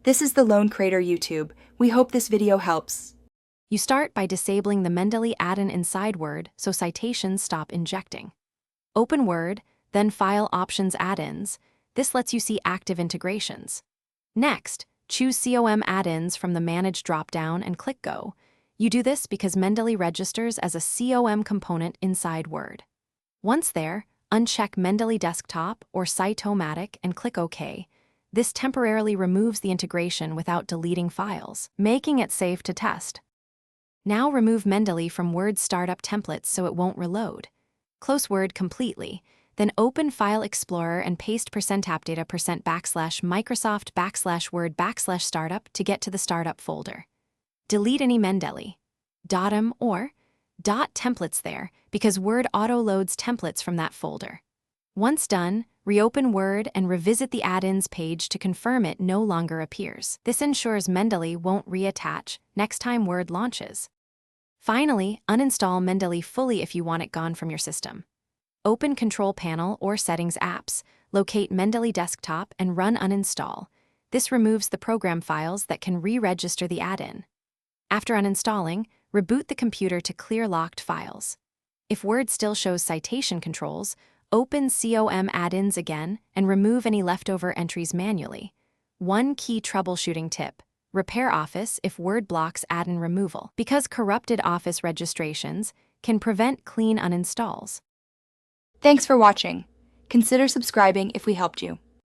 This is the Lone Creator YouTube. We hope this video helps. You start by disabling the Mendeley add-in inside Word so citations stop injecting. Open Word, then File Options Add-ins. This lets you see active integrations. Next, choose COM add-ins from the Manage dropdown and click Go. You do this because Mendeley registers as a COM component inside Word. Once there, uncheck Mendeley Desktop or Site-O-Matic and click OK. This temporarily removes the integration without deleting files, making it safe to test. Now remove Mendeley from Word startup templates so it won't reload. Close Word completely, then open File Explorer and paste %appdata %Microsoft/Word/startup to get to the startup folder. Delete any Mendeley .m or .templates there because Word auto-loads templates from that folder. Once done, reopen Word and revisit the add-ins page to confirm it no longer appears. This ensures Mendeley won't reattach next time Word launches. Finally, uninstall Mendeley fully if you want it gone from your system. Open Control Panel or Settings apps, locate Mendeley Desktop and run uninstall. This removes the program files that can re-register the add-in. After uninstalling, reboot the computer to clear locked files. If Word still shows citation controls, open COM add-ins again and remove any leftover entries manually. One key troubleshooting tip: repair Office if Word blocks add-in removal, because corrupted Office registrations can prevent clean uninstalls. Thanks for watching. Consider subscribing if we helped you.